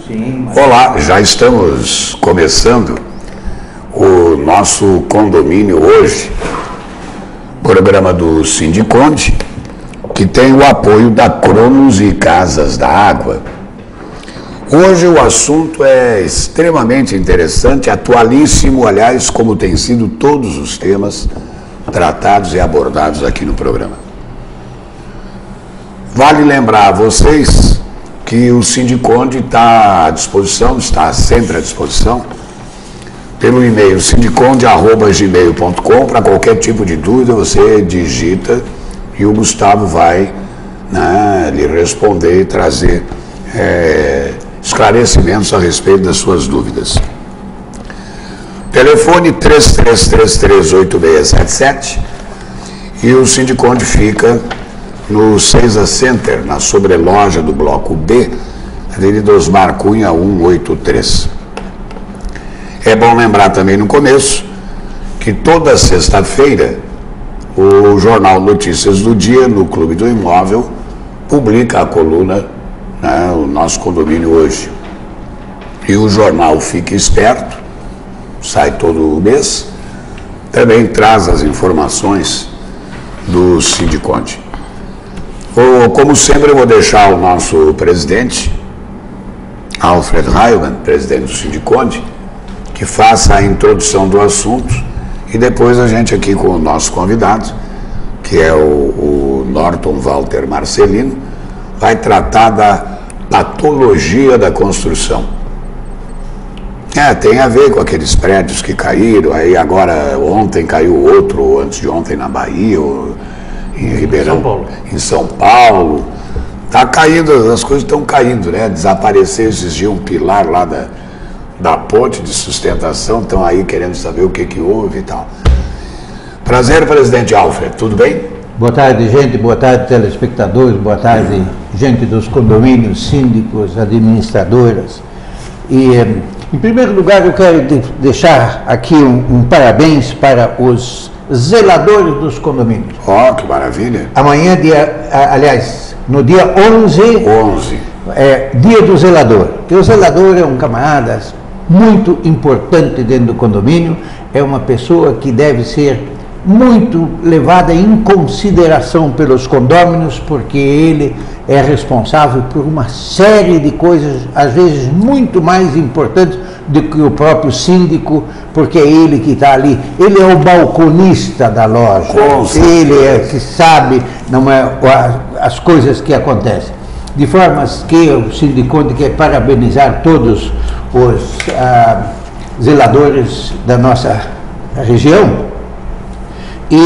Sim, mas... Olá, já estamos começando o nosso condomínio hoje, programa do Sindiconde, que tem o apoio da Cronos e Casas da Água. Hoje o assunto é extremamente interessante, atualíssimo, aliás, como tem sido todos os temas tratados e abordados aqui no programa. Vale lembrar a vocês que o Sindiconde está à disposição, está sempre à disposição, pelo e-mail sindiconde@gmail.com. Para qualquer tipo de dúvida você digita e o Gustavo vai, lhe responder e trazer esclarecimentos a respeito das suas dúvidas. Telefone 33338677 e o Sindiconde fica no Seiza Center, na sobreloja do Bloco B, Avenida Osmar Cunha 183. É bom lembrar também no começo que toda sexta-feira o Jornal Notícias do Dia, no Clube do Imóvel, publica a coluna, o nosso condomínio hoje. E o jornal Fique Esperto, sai todo mês, também traz as informações do Sindiconde. Como sempre, eu vou deixar o nosso presidente, Alfred Heilmann, presidente do Sindiconde, que faça a introdução do assunto e depois a gente aqui com o nosso convidado, que é o Norton Walter Marcelino, vai tratar da patologia da construção. Tem a ver com aqueles prédios que caíram, aí agora ontem caiu outro, antes de ontem na Bahia, em Ribeirão, em São Paulo. Tá caindo, as coisas estão caindo, né? Desapareceu esses dias um pilar lá da ponte de sustentação, estão aí querendo saber o que houve e tal. Prazer, presidente Alfred, tudo bem? Boa tarde, gente, boa tarde, telespectadores, boa tarde, gente dos condomínios, síndicos, administradoras. E, em primeiro lugar, eu quero deixar aqui um parabéns para os zeladores dos condomínios. Que maravilha. Amanhã, no dia 11, é dia do zelador. Porque o zelador é um camarada muito importante dentro do condomínio, é uma pessoa que deve ser muito levada em consideração pelos condôminos, porque ele é responsável por uma série de coisas, às vezes muito mais importantes do que o próprio síndico, porque é ele que está ali, ele é o balconista da loja, ele é que sabe as coisas que acontecem. De forma que o Sindiconde quer parabenizar todos os zeladores da nossa região, e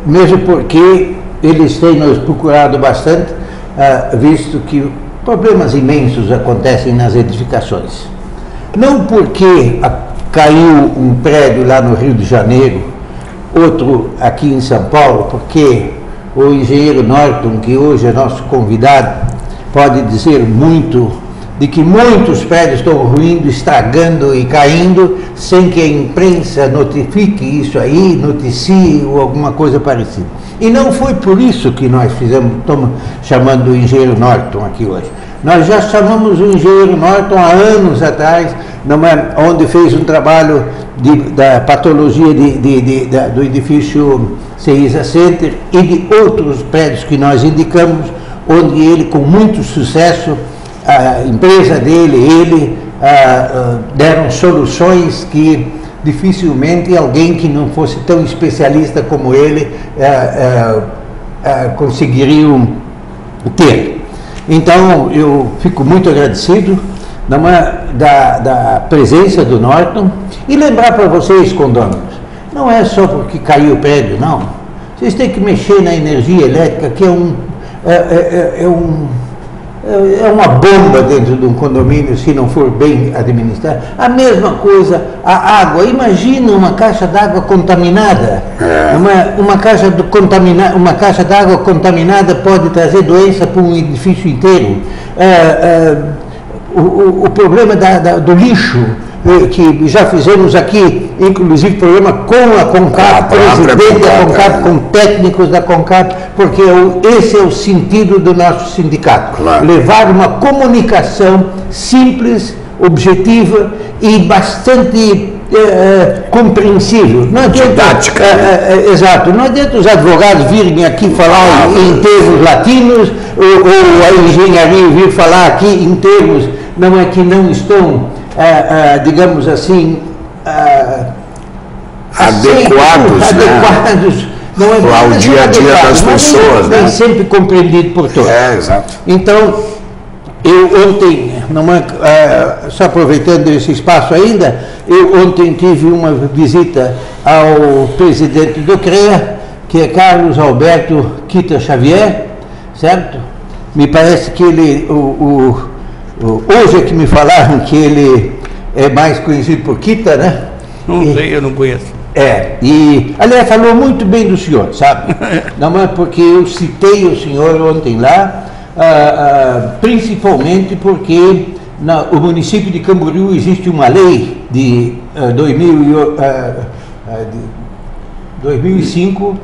mesmo porque eles têm nos procurado bastante, visto que problemas imensos acontecem nas edificações. Não porque caiu um prédio lá no Rio de Janeiro, outro aqui em São Paulo, porque o engenheiro Norton, que hoje é nosso convidado, pode dizer muito de que muitos prédios estão ruindo, estragando e caindo, sem que a imprensa notifique isso aí, noticie ou alguma coisa parecida. E não foi por isso que nós estamos chamando o engenheiro Norton aqui hoje. Nós já chamamos o engenheiro Norton há anos atrás, onde fez um trabalho da patologia do edifício Seiza Center e de outros prédios que nós indicamos, onde ele, com muito sucesso, a empresa dele, deram soluções que dificilmente alguém que não fosse tão especialista como ele conseguiriam ter. Então, eu fico muito agradecido da presença do Norton e lembrar para vocês, condôminos, não é só porque caiu o prédio, não. Vocês têm que mexer na energia elétrica, que é uma bomba dentro de um condomínio se não for bem administrado. A mesma coisa, a água. Imagina uma caixa d'água contaminada. Uma caixa d'água contaminada pode trazer doença para um edifício inteiro. O problema do lixo. que já fizemos aqui, inclusive programa com a CONCAP, presidente da CONCAP, com técnicos da CONCAP, porque esse é o sentido do nosso sindicato. Claro. Levar uma comunicação simples, objetiva e bastante compreensível. Não adianta, didática. Exato, não adianta os advogados virem aqui falar em termos latinos, ou a engenharia vir falar aqui em termos, não é que não estão, digamos assim, adequados, não é ao dia a dia das pessoas, né? Sempre compreendido por todos. Exato. Então, eu ontem, só aproveitando esse espaço ainda, eu ontem tive uma visita ao presidente do CREA, que é Carlos Alberto Kita Xavier, certo? Me parece que ele, hoje é que me falaram que ele é mais conhecido por Kita, né? Não sei, eu não conheço. E aliás, falou muito bem do senhor, sabe? Não é porque eu citei o senhor ontem lá, principalmente porque no município de Camboriú existe uma lei de 2005,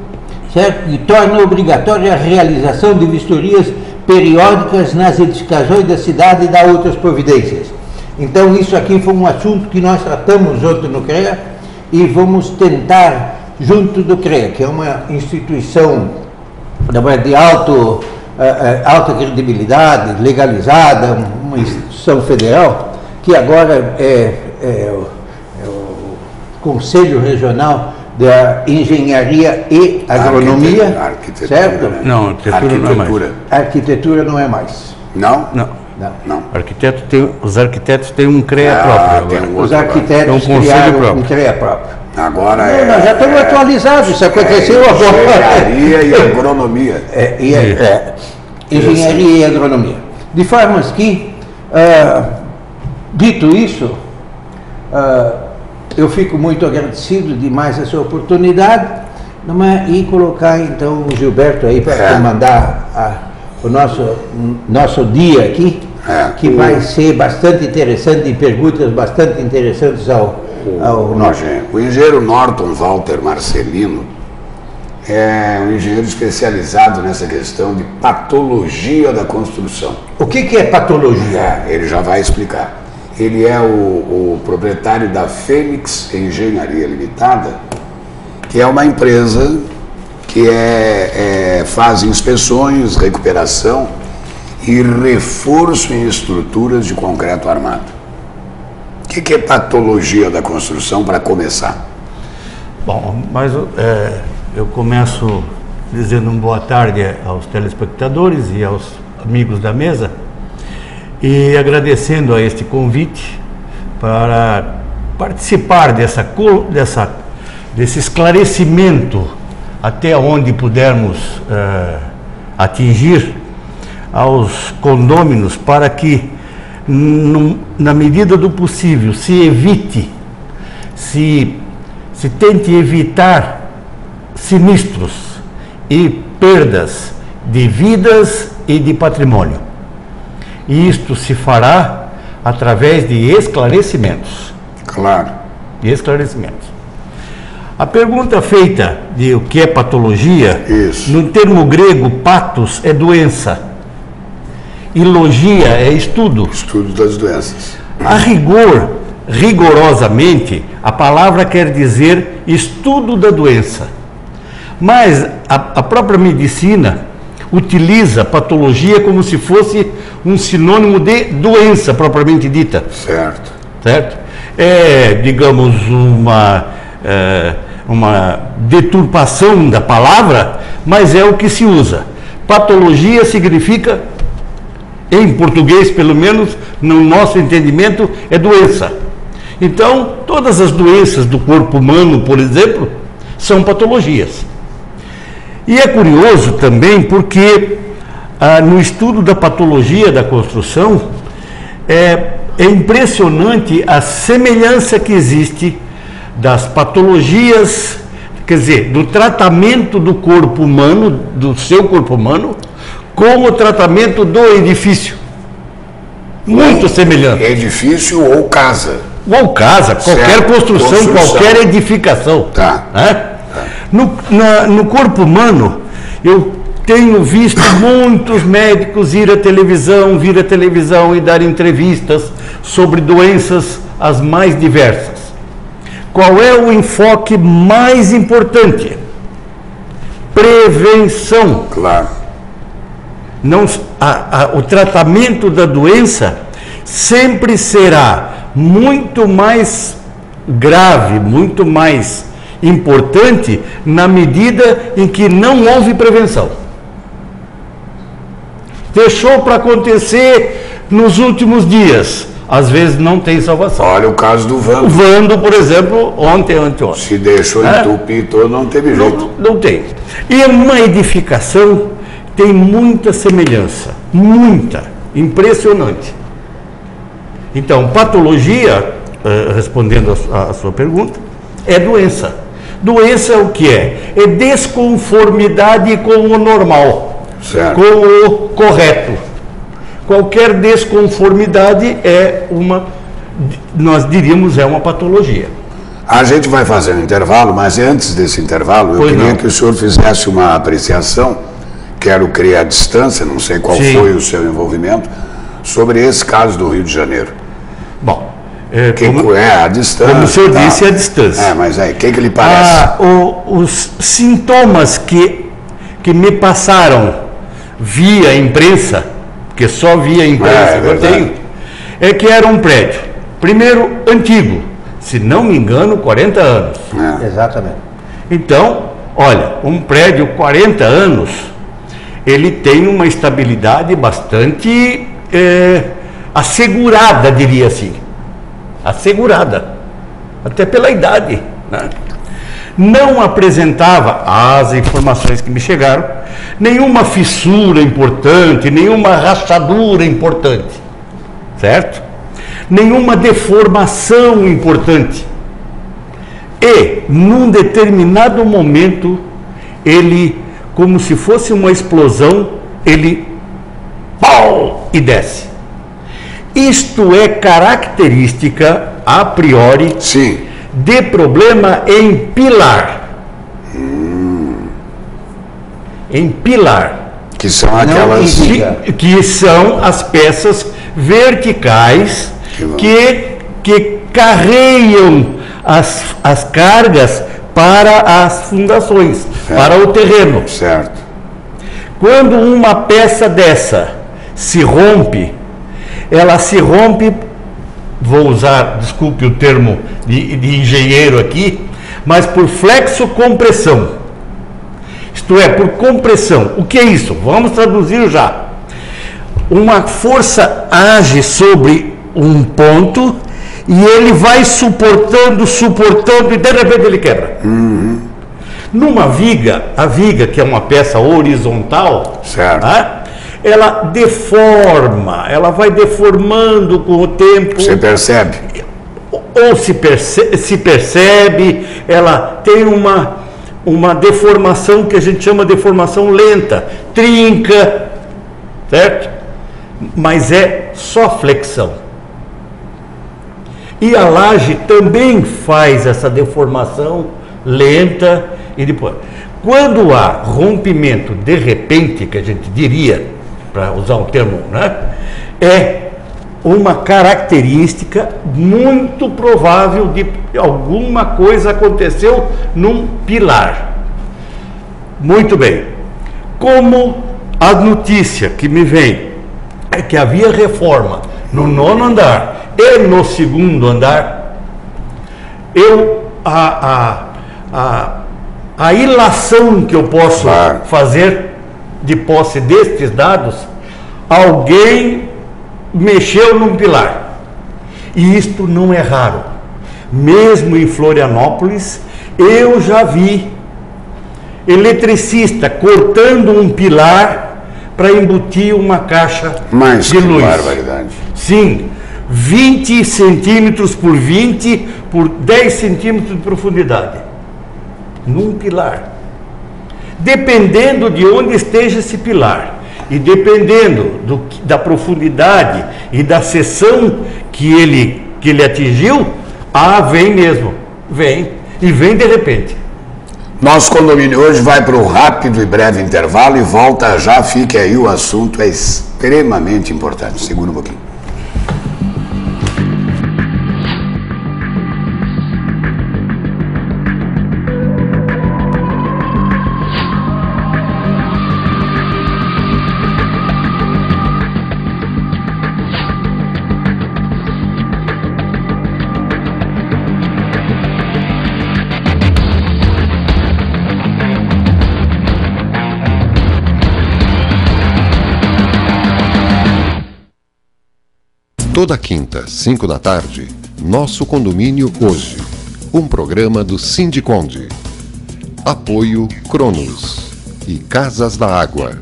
certo? Que torna obrigatória a realização de vistorias periódicas nas edificações da cidade e dá outras providências. Então isso aqui foi um assunto que nós tratamos ontem no CREA e vamos tentar, junto do CREA, que é uma instituição de alta credibilidade, legalizada, uma instituição federal, que agora é o Conselho Regional da Engenharia e Agronomia, certo? Né? Não, arquitetura não é mais. Arquitetura não é mais. Não? Não. Os arquitetos têm um CREA próprio agora. Os arquitetos criaram um CREA próprio. Agora nós já estamos atualizados, isso aconteceu agora. Engenharia e Agronomia. Engenharia e Agronomia. De formas que, dito isso, eu fico muito agradecido de mais essa oportunidade, e colocar então o Gilberto aí para comandar o nosso dia aqui, que vai ser bastante interessante, e perguntas bastante interessantes ao nosso. O engenheiro Norton Walter Marcelino é um engenheiro especializado nessa questão de patologia da construção. O que é patologia? Ele já vai explicar. Ele é o proprietário da Fênix Engenharia Limitada, que é uma empresa que faz inspeções, recuperação e reforço em estruturas de concreto armado. O que é patologia da construção, para começar? Bom, mas eu começo dizendo uma boa tarde aos telespectadores e aos amigos da mesa e agradecendo a este convite para participar desse esclarecimento até onde pudermos atingir aos condôminos, para que na medida do possível se tente evitar sinistros e perdas de vidas e de patrimônio. E isto se fará através de esclarecimentos. Claro. De esclarecimentos. A pergunta feita de o que é patologia, no termo grego, patos é doença e logia é estudo. Estudo das doenças. A rigorosamente, a palavra quer dizer estudo da doença. Mas a própria medicina utiliza patologia como se fosse um sinônimo de doença propriamente dita. Certo. Certo? É, digamos, uma deturpação da palavra, mas é o que se usa. Patologia significa, em português pelo menos, no nosso entendimento, é doença. Então, todas as doenças do corpo humano, por exemplo, são patologias. E é curioso também porque no estudo da patologia da construção é impressionante a semelhança que existe das patologias, quer dizer, do tratamento do corpo humano, do seu corpo humano, com o tratamento do edifício. Muito semelhante. Edifício ou casa. Ou casa, qualquer Certo. construção, qualquer edificação. Tá. Né? No corpo humano, eu tenho visto muitos médicos vir à televisão e dar entrevistas sobre doenças as mais diversas. Qual é o enfoque mais importante? Prevenção. Claro. Não, o tratamento da doença sempre será muito mais grave, muito mais importante na medida em que não houve prevenção. Deixou para acontecer nos últimos dias. Às vezes não tem salvação. Olha o caso do O Vando. Vando, por exemplo, anteontem. Se deixou entupir todo, não teve jeito. Não tem. E uma edificação tem muita semelhança. Muita. Impressionante. Então, patologia, respondendo a sua pergunta, é doença. Doença é o que é? É desconformidade com o normal, Certo. com o correto. Qualquer desconformidade é nós diríamos, é uma patologia. A gente vai fazer um intervalo, mas antes desse intervalo, eu queria que o senhor fizesse uma apreciação, quero criar a distância, não sei qual Sim. foi o seu envolvimento, sobre esse caso do Rio de Janeiro. Bom, Que é a distância. como o senhor tá? disse, é a distância. É, mas aí, o que lhe parece? Os sintomas que me passaram via imprensa, porque só via imprensa que eu tenho, é que era um prédio, primeiro, antigo, se não me engano, 40 anos. Exatamente. Então, olha, um prédio 40 anos, ele tem uma estabilidade bastante assegurada, diria assim. Assegurada, até pela idade, né? Não apresentava, as informações que me chegaram, nenhuma fissura importante, nenhuma rachadura importante, certo? Nenhuma deformação importante. E, num determinado momento, ele, como se fosse uma explosão, ele pau, e desce. Isto é característica, a priori, Sim. de problema em pilar. Em pilar. Que são aquelas. Que são as peças verticais que carregam as cargas para as fundações, para o terreno. Certo. Quando uma peça dessa se rompe, ela se rompe, vou usar, desculpe o termo de engenheiro aqui, mas por flexocompressão. Isto é, por compressão. O que é isso? Vamos traduzir já. Uma força age sobre um ponto e ele vai suportando e de repente ele quebra. Numa viga, a viga, que é uma peça horizontal, Certo. né, ela deforma, ela vai deformando com o tempo. Você percebe? Ou se percebe, ela tem uma deformação que a gente chama de deformação lenta, trinca, certo? Mas é só flexão. E a laje também faz essa deformação lenta e depois. Quando há rompimento de repente, que a gente diria, para usar um termo, né, é uma característica muito provável de alguma coisa aconteceu num pilar. Muito bem. Como a notícia que me vem é que havia reforma no 9º andar e no 2º andar, a ilação que eu posso fazer de posse destes dados, alguém mexeu num pilar. E isto não é raro. Mesmo em Florianópolis, eu já vi eletricista cortando um pilar para embutir uma caixa de luz. Barbaridade. Sim, 20 centímetros por 20 por 10 centímetros de profundidade. Num pilar. Dependendo de onde esteja esse pilar e dependendo da profundidade e da seção que ele que ele atingiu, vem mesmo. Vem. E vem de repente. Nosso condomínio hoje vai para o rápido e breve intervalo e volta já. Fique aí, o assunto é extremamente importante. Segura um pouquinho. Toda quinta, 5 da tarde, Nosso Condomínio Hoje. Um programa do Sindiconde. Apoio Cronos e Casas da Água.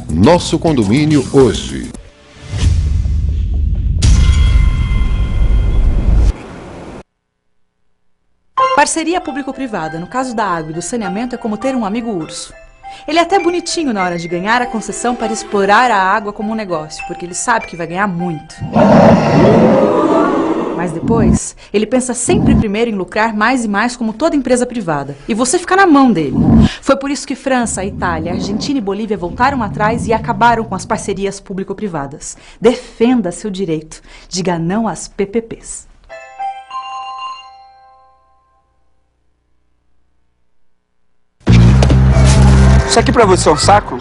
Nosso Condomínio Hoje. Parceria público-privada, no caso da água e do saneamento, é como ter um amigo urso. Ele é até bonitinho na hora de ganhar a concessão para explorar a água como um negócio, porque ele sabe que vai ganhar muito. Mas depois, ele pensa sempre primeiro em lucrar mais e mais como toda empresa privada. E você fica na mão dele. Foi por isso que França, Itália, Argentina e Bolívia voltaram atrás e acabaram com as parcerias público-privadas. Defenda seu direito. Diga não às PPPs. Isso aqui pra você é um saco?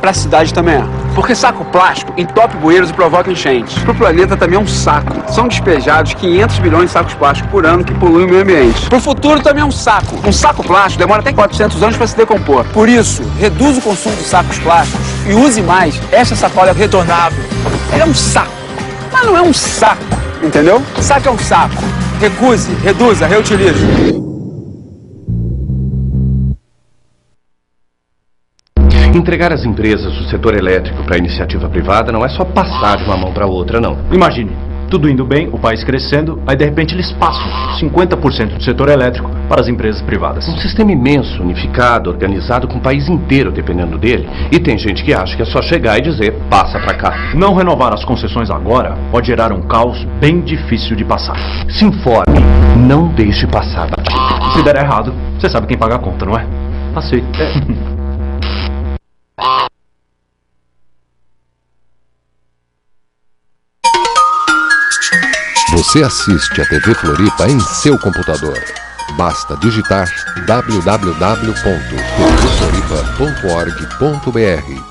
Pra cidade também é. Porque saco plástico entope bueiros e provoca enchentes. Pro planeta também é um saco. São despejados 500 bilhões de sacos plásticos por ano que poluem o meio ambiente. Pro futuro também é um saco. Um saco plástico demora até 400 anos para se decompor. Por isso, reduza o consumo de sacos plásticos e use mais essa sacola retornável. Ele é um saco, mas não é um saco, entendeu? Saco é um saco. Recuse, reduza, reutilize. Entregar as empresas do setor elétrico para a iniciativa privada não é só passar de uma mão para outra, não. Imagine, tudo indo bem, o país crescendo, aí de repente eles passam 50% do setor elétrico para as empresas privadas. Um sistema imenso, unificado, organizado, com o país inteiro dependendo dele. E tem gente que acha que é só chegar e dizer, passa para cá. Não renovar as concessões agora pode gerar um caos bem difícil de passar. Se informe, não deixe passar batido. Se der errado, você sabe quem paga a conta, não é? Aceito. Você assiste a TV Floripa em seu computador. Basta digitar www.tvfloripa.org.br.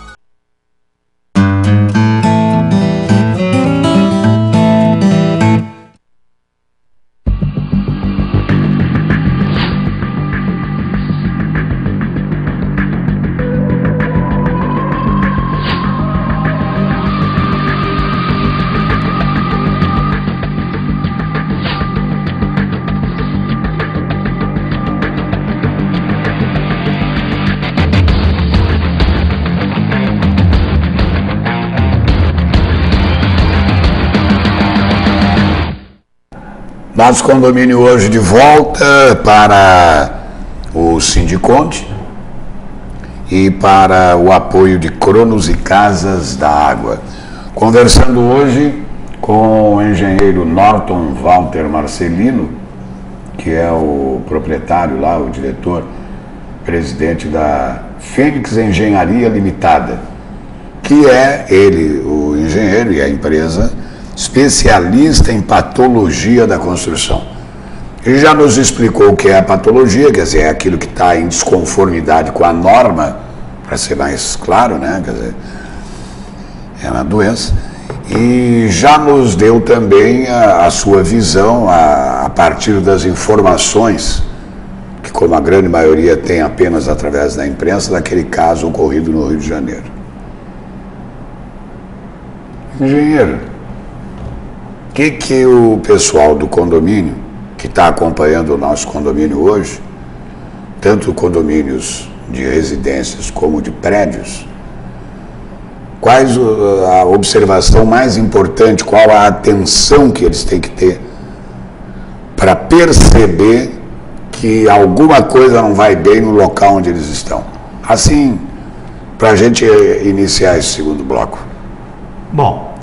Nosso condomínio hoje de volta para o Sindiconde e para o apoio de Cronos e Casas da Água. Conversando hoje com o engenheiro Norton Walter Marcelino, que é o proprietário lá, o diretor, presidente da Fênix Engenharia Limitada, que é ele, o engenheiro e a empresa, especialista em patologia da construção. Ele já nos explicou o que é a patologia, quer dizer, é aquilo que está em desconformidade com a norma, para ser mais claro, né? Quer dizer, é uma doença. E já nos deu também a sua visão a partir das informações, que como a grande maioria tem apenas através da imprensa, daquele caso ocorrido no Rio de Janeiro. Engenheiro, o que o pessoal do condomínio, que está acompanhando o nosso condomínio hoje, tanto condomínios de residências como de prédios, quais a observação mais importante, qual a atenção que eles têm que ter para perceber que alguma coisa não vai bem no local onde eles estão? Assim, para a gente iniciar esse segundo bloco. Bom,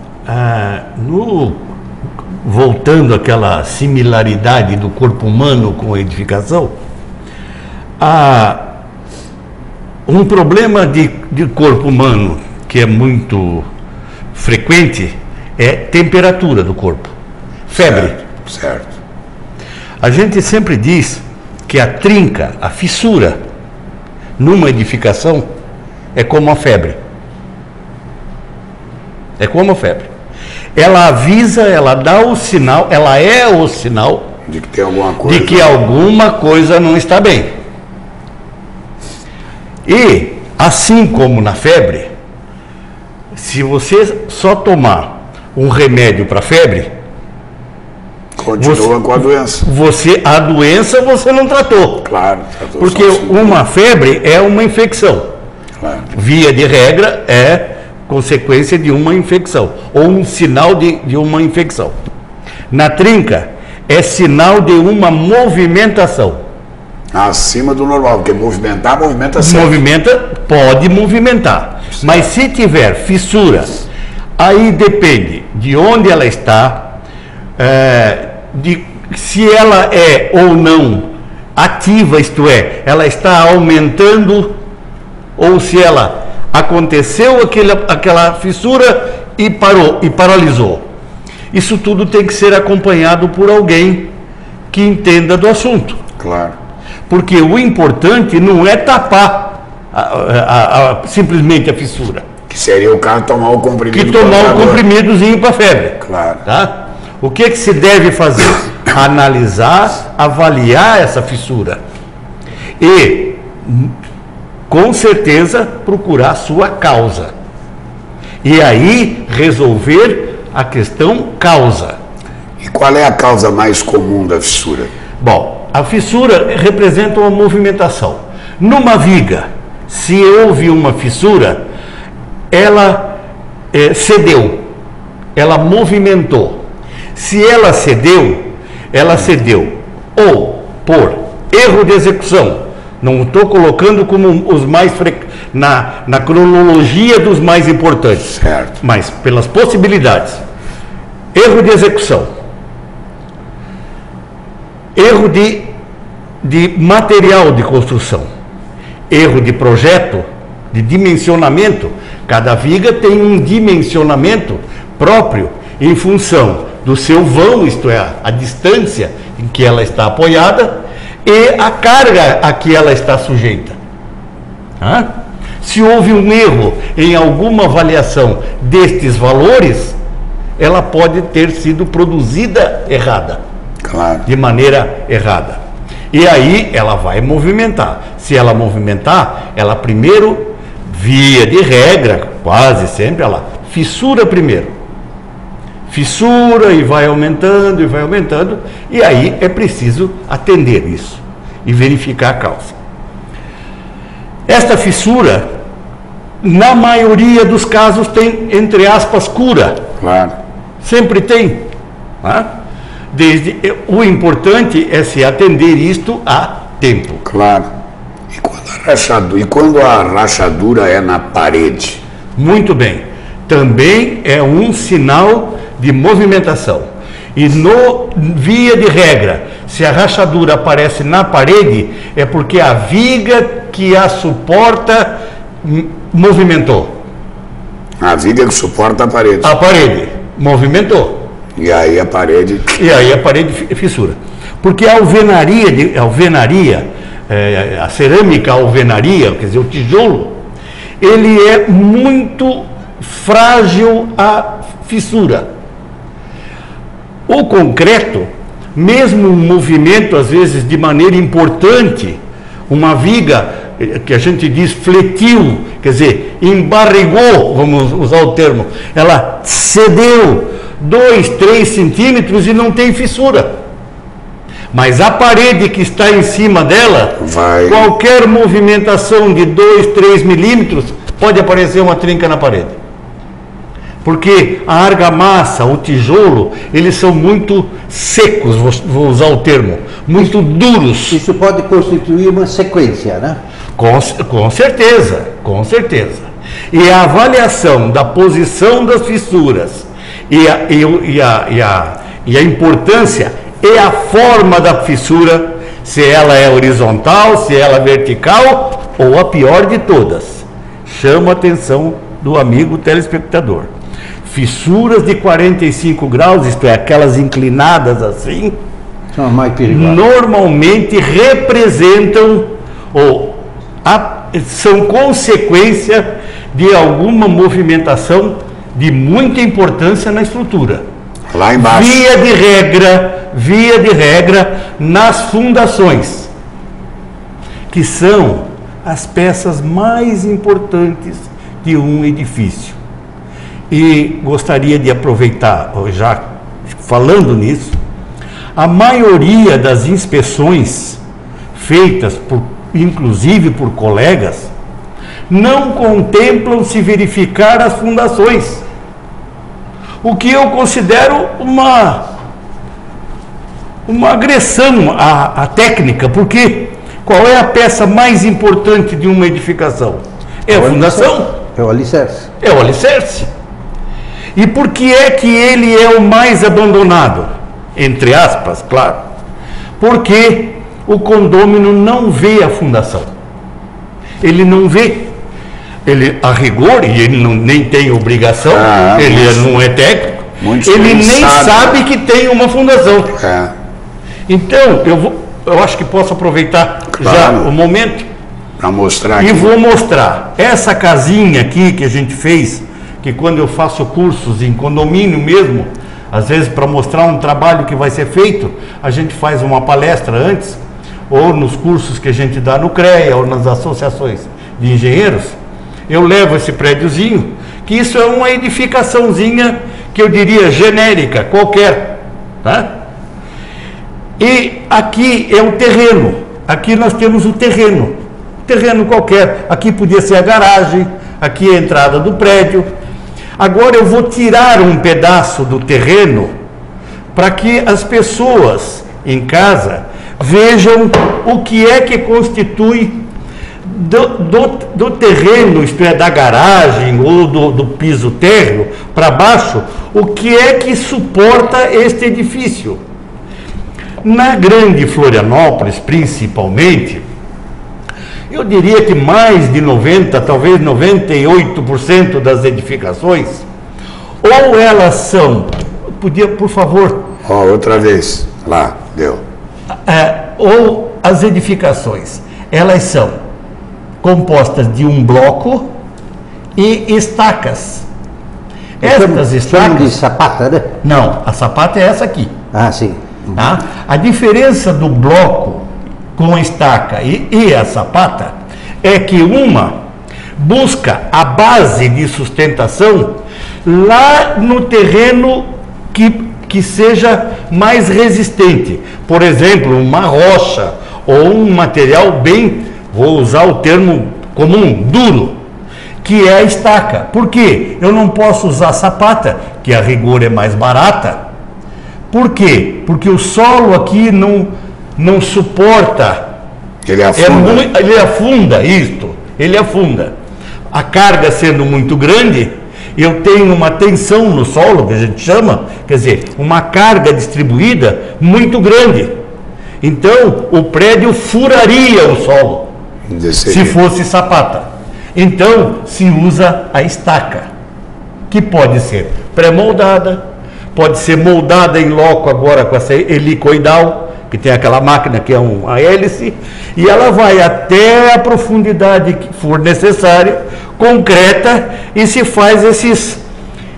voltando àquela similaridade do corpo humano com a edificação, um problema de corpo humano que é muito frequente é temperatura do corpo, febre. Certo. A gente sempre diz que a trinca, a fissura numa edificação é como a febre. É como a febre. Ela avisa, ela dá o sinal, ela é o sinal de que tem alguma coisa, de que alguma coisa não está bem. E, assim como na febre, se você só tomar um remédio para febre, continua com a doença. A doença você não tratou. Claro, tratou. Porque uma febre é uma infecção. Claro. Via de regra, é consequência de uma infecção, ou um sinal de uma infecção. Na trinca, é sinal de uma movimentação. Acima do normal, porque movimenta sempre. Pode movimentar. Certo. Mas se tiver fissura, aí depende de onde ela está, de se ela é ou não ativa, isto é, ela está aumentando, ou se ela aconteceu aquela fissura e parou, e paralisou. Isso tudo tem que ser acompanhado por alguém que entenda do assunto. Claro. Porque o importante não é tapar simplesmente a fissura. Que seria o cara tomar o comprimido. Que tomar o comprimidozinho para febre. Claro. Tá? O que se deve fazer? Analisar, avaliar essa fissura. E, com certeza, procurar sua causa. E aí, resolver a questão causa. E qual é a causa mais comum da fissura? Bom, a fissura representa uma movimentação. Numa viga, se houve uma fissura, ela cedeu, ela movimentou. Se ela cedeu ou por erro de execução. Não estou colocando como os mais na cronologia dos mais importantes, certo, mas pelas possibilidades. Erro de execução, erro de material de construção, erro de projeto, de dimensionamento. Cada viga tem um dimensionamento próprio em função do seu vão, isto é, a distância em que ela está apoiada, e a carga a que ela está sujeita. Se houve um erro em alguma avaliação destes valores, ela pode ter sido produzida errada. Claro. De maneira errada. E aí ela vai movimentar. Se ela movimentar, ela primeiro, via de regra, quase sempre, ela fissura primeiro. Fissura e vai aumentando, e aí é preciso atender isso e verificar a causa. Esta fissura, na maioria dos casos, tem, entre aspas, cura. Claro. Sempre tem. O importante é se atender isto a tempo. Claro. E quando a rachadura é na parede? Muito bem. Também é um sinal de movimentação. E via de regra, se a rachadura aparece na parede, é porque a viga que a suporta movimentou. A viga que suporta a parede. A parede movimentou. E aí a parede fissura. Porque a alvenaria, a cerâmica alvenaria, quer dizer, o tijolo, ele é muito frágil à fissura. O concreto, mesmo um movimento, às vezes, de maneira importante, uma viga, que a gente diz fletiu, quer dizer, embarrigou, vamos usar o termo, ela cedeu 2, 3 centímetros e não tem fissura. Mas a parede que está em cima dela, qualquer movimentação de 2, 3 milímetros, pode aparecer uma trinca na parede. Porque a argamassa, o tijolo, eles são muito secos, vou usar o termo, muito duros. Isso pode constituir uma sequência, né? Com certeza, com certeza. E a avaliação da posição das fissuras e E a importância é a forma da fissura, se ela é horizontal, se ela é vertical, ou a pior de todas. Chama a atenção do amigo telespectador. Fissuras de 45 graus, isto é, aquelas inclinadas assim, são as mais perigosas. Normalmente representam ou são consequência de alguma movimentação de muita importância na estrutura. Lá embaixo. Via de regra, nas fundações, que são as peças mais importantes de um edifício. E gostaria de aproveitar, já falando nisso, a maioria das inspeções feitas, inclusive por colegas, não contemplam se verificar as fundações. O que eu considero uma agressão à técnica, porque qual é a peça mais importante de uma edificação? É a fundação. É o alicerce. É o alicerce. E por que é que ele é o mais abandonado? Entre aspas, claro. Porque o condômino não vê a fundação. Ele não vê. Ele, a rigor, e ele nem tem obrigação, ele não é técnico, ele nem sabe que tem uma fundação. Então, eu acho que posso aproveitar já o momento para mostrar e aqui. Vou mostrar essa casinha aqui que a gente fez, que quando eu faço cursos em condomínio mesmo, às vezes para mostrar um trabalho que vai ser feito, a gente faz uma palestra antes, ou nos cursos que a gente dá no CREA, ou nas associações de engenheiros. Eu levo esse prédiozinho, que isso é uma edificaçãozinha que eu diria genérica, qualquer, tá? E aqui é o terreno, aqui nós temos o terreno qualquer, aqui podia ser a garagem, aqui é a entrada do prédio. Agora eu vou tirar um pedaço do terreno para que as pessoas em casa vejam o que é que constitui do terreno, isto é, da garagem ou do piso térreo para baixo, o que é que suporta este edifício. Na grande Florianópolis, principalmente, eu diria que mais de 90%, talvez 98% das edificações, ou elas são, podia, por favor... outra vez, lá, deu. Ou as edificações, elas são compostas de um bloco e estacas. Estas estacas de sapata, né? Não, a sapata é essa aqui. Ah, sim. Tá? A diferença do bloco com a estaca e a sapata é que uma busca a base de sustentação lá no terreno que seja mais resistente. Por exemplo, uma rocha ou um material bem, vou usar o termo comum, duro, que é a estaca. Por quê? Eu não posso usar sapata, que a rigor é mais barata. Por quê? Porque o solo aqui não suporta. Ele afunda. Ele afunda. A carga sendo muito grande, eu tenho uma tensão no solo, que a gente chama, quer dizer, uma carga distribuída muito grande. Então, o prédio furaria o solo, se fosse sapata. Então, se usa a estaca, que pode ser pré-moldada, pode ser moldada em loco agora com essa helicoidal, que tem aquela máquina que é uma hélice, e ela vai até a profundidade que for necessária, concreta, e se faz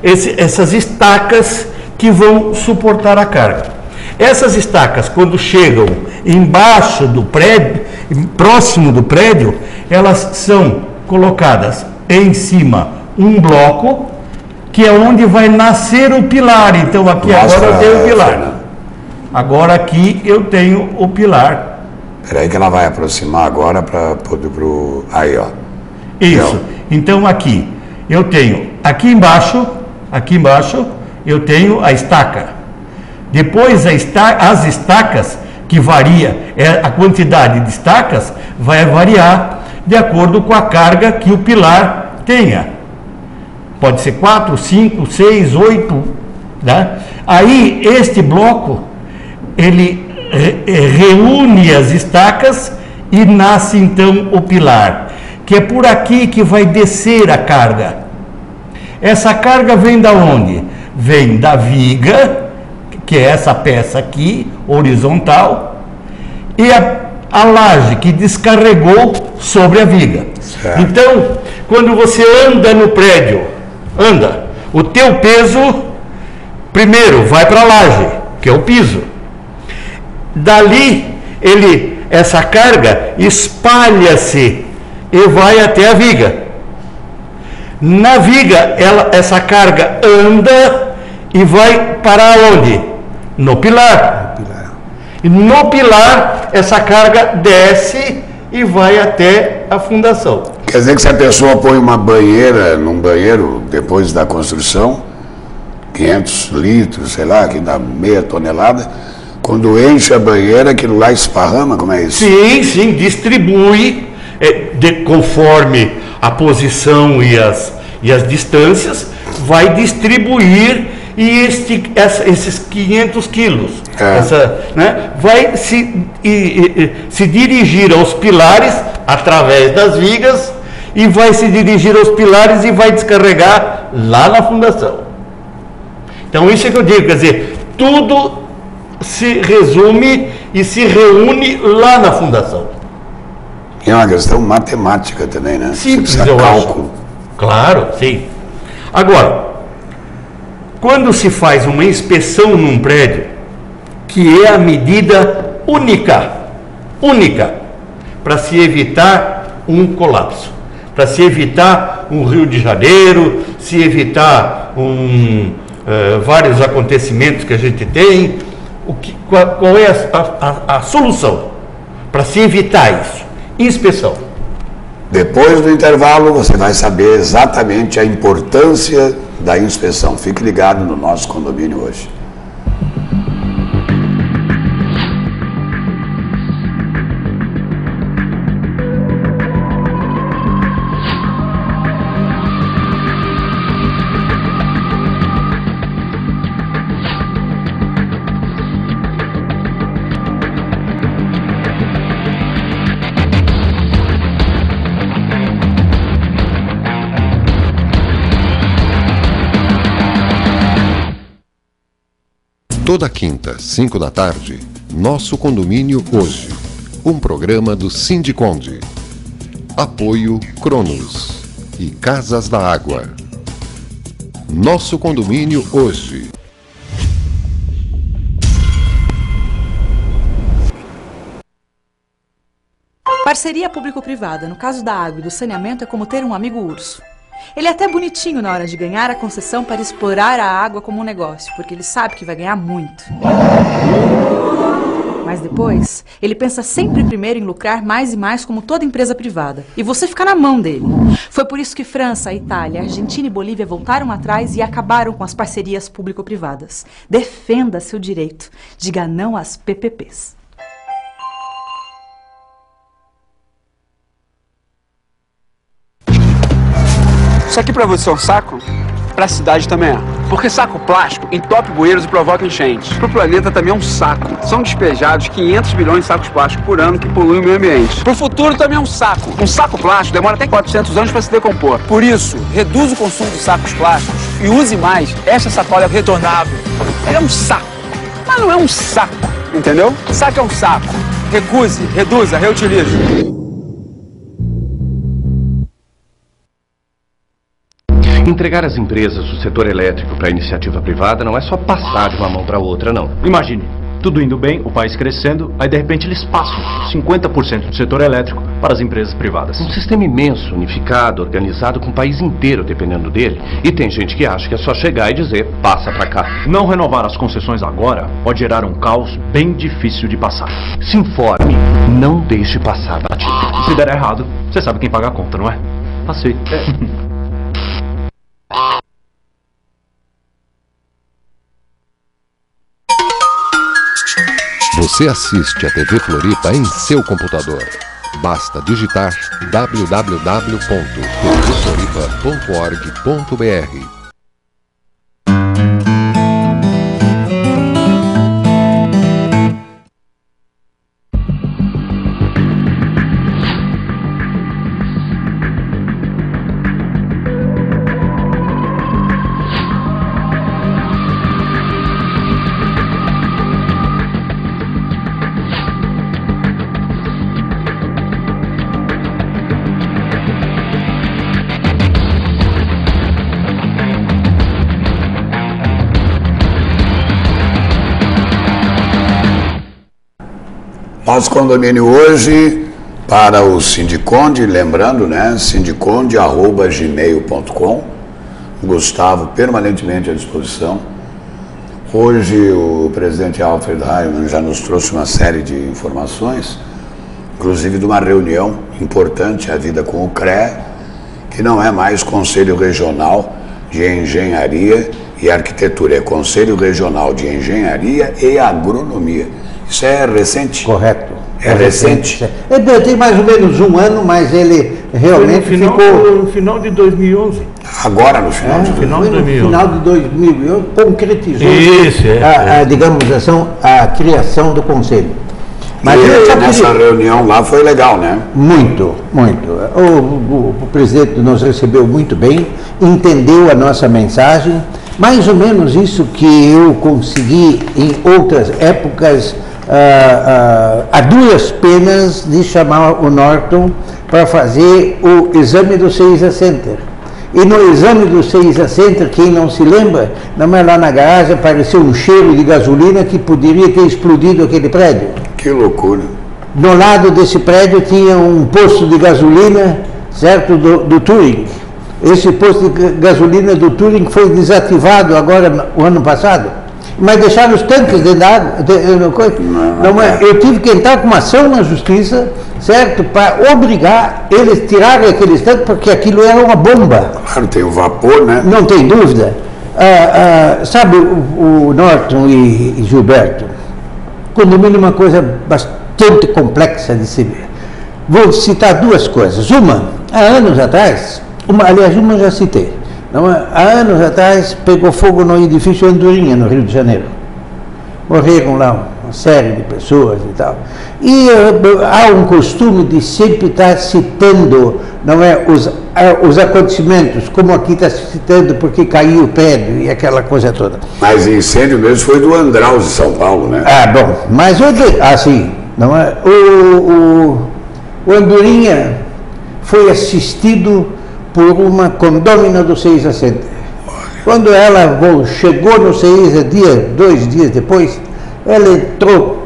essas estacas que vão suportar a carga. Essas estacas, quando chegam embaixo do prédio, próximo do prédio, elas são colocadas em cima um bloco, que é onde vai nascer o pilar. Então aqui agora eu tenho o pilar. Agora aqui eu tenho o pilar. Espera aí que ela vai aproximar agora para poder pro... Aí, ó. Isso. Então aqui eu tenho, aqui embaixo eu tenho a estaca. Depois as estacas, que varia, a quantidade de estacas vai variar de acordo com a carga que o pilar tenha. Pode ser 4, 5, 6, 8 Tá? Aí, este bloco, ele reúne as estacas e nasce, então, o pilar, que é por aqui que vai descer a carga. Essa carga vem da onde? Vem da viga, que é essa peça aqui, horizontal, e a laje que descarregou sobre a viga. Certo. Então, quando você anda no prédio, o teu peso primeiro vai para a laje, que é o piso. Dali, essa carga espalha-se e vai até a viga. Na viga, essa carga anda e vai para onde? No pilar. E no pilar, essa carga desce e vai até a fundação. Quer dizer que se a pessoa põe uma banheira num banheiro depois da construção, 500 litros, sei lá, que dá meia tonelada, quando enche a banheira, aquilo lá esparrama, como é isso? Sim, distribui conforme a posição e as distâncias, vai distribuir e esses 500 quilos vai se dirigir aos pilares através das vigas e vai se dirigir aos pilares e vai descarregar lá na fundação. Então isso é que eu digo, quer dizer, tudo se resume e se reúne lá na fundação. É uma questão matemática também, né? Simples, eu cálculo. Acho. Claro, sim. Agora, quando se faz uma inspeção num prédio, que é a medida única, para se evitar um colapso, para se evitar um Rio de Janeiro, se evitar vários acontecimentos que a gente tem, qual é a solução para se evitar isso? Inspeção. Depois do intervalo, você vai saber exatamente a importância da inspeção. Fique ligado no nosso condomínio hoje. Toda quinta, 5 da tarde, Nosso Condomínio Hoje. Um programa do Sindiconde. Apoio Cronos e Casas da Água. Nosso Condomínio Hoje. Parceria público-privada, no caso da água e do saneamento, é como ter um amigo urso. Ele é até bonitinho na hora de ganhar a concessão para explorar a água como um negócio, porque ele sabe que vai ganhar muito. Mas depois, ele pensa sempre primeiro em lucrar mais e mais como toda empresa privada. E você fica na mão dele. Foi por isso que França, Itália, Argentina e Bolívia voltaram atrás e acabaram com as parcerias público-privadas. Defenda seu direito. Diga não às PPPs. Isso aqui pra você é um saco? Pra cidade também é. Porque saco plástico entope bueiros e provoca enchentes. Pro planeta também é um saco. São despejados 500 bilhões de sacos plásticos por ano que poluem o meio ambiente. Pro futuro também é um saco. Um saco plástico demora até 400 anos pra se decompor. Por isso, reduza o consumo de sacos plásticos e use mais esta sacola retornável. Ele é um saco, mas não é um saco, entendeu? Saco é um saco. Recuse, reduza, reutilize. Entregar as empresas do setor elétrico para a iniciativa privada não é só passar de uma mão para outra, não. Imagine, tudo indo bem, o país crescendo, aí de repente eles passam 50% do setor elétrico para as empresas privadas. Um sistema imenso, unificado, organizado, com o país inteiro dependendo dele. E tem gente que acha que é só chegar e dizer, passa para cá. Não renovar as concessões agora pode gerar um caos bem difícil de passar. Se informe, não deixe passar batido. Se der errado, você sabe quem paga a conta, não é? Passei. Você assiste a TV Floripa em seu computador. Basta digitar www.tvfloripa.org.br. Nosso condomínio hoje, para o Sindiconde, lembrando, né? sindiconde@gmail.com. Gustavo permanentemente à disposição. Hoje o presidente Alfred Heimann já nos trouxe uma série de informações, inclusive de uma reunião importante, a vida com o CREA, que não é mais Conselho Regional de Engenharia e Arquitetura, é Conselho Regional de Engenharia e Agronomia. Isso é recente? Correto. É recente? Tem mais ou menos um ano, mas ele realmente ficou... No final de 2011. Agora, no final de 2011. No final de 2011, concretizou, Isso, digamos assim, a criação do Conselho. Mas nessa reunião lá foi legal, né? Muito, muito. O presidente nos recebeu muito bem, entendeu a nossa mensagem, mais ou menos isso que eu consegui em outras épocas, a duras penas de chamar o Norton para fazer o exame do CEISA Center. E no exame do CEISA Center, quem não se lembra, lá na garagem apareceu um cheiro de gasolina que poderia ter explodido aquele prédio. Que loucura. Do lado desse prédio tinha um posto de gasolina, certo, do Turing. Esse posto de gasolina do Turing foi desativado agora, o ano passado. Mas deixaram os tanques dentro da água. Eu tive que entrar com uma ação na justiça, certo, para obrigar eles a tirarem aqueles tanques, porque aquilo era uma bomba. Claro, tem o vapor, né? Não tem dúvida. Sabe, o Norton e Gilberto, condomínio é uma coisa bastante complexa de se ver. Vou citar duas coisas. Uma, há anos atrás, uma eu já citei. Há anos atrás pegou fogo no edifício Andorinha, no Rio de Janeiro. Morreram lá uma série de pessoas e tal. E há um costume de sempre estar citando, os acontecimentos, como aqui está citando porque caiu o prédio e aquela coisa toda. Mas o incêndio mesmo foi do Andraus de São Paulo, né? Bom, mas assim, o Andorinha foi assistido por uma condômina do CEISA Center. Quando ela chegou no CEISA, 2 dias depois, ela entrou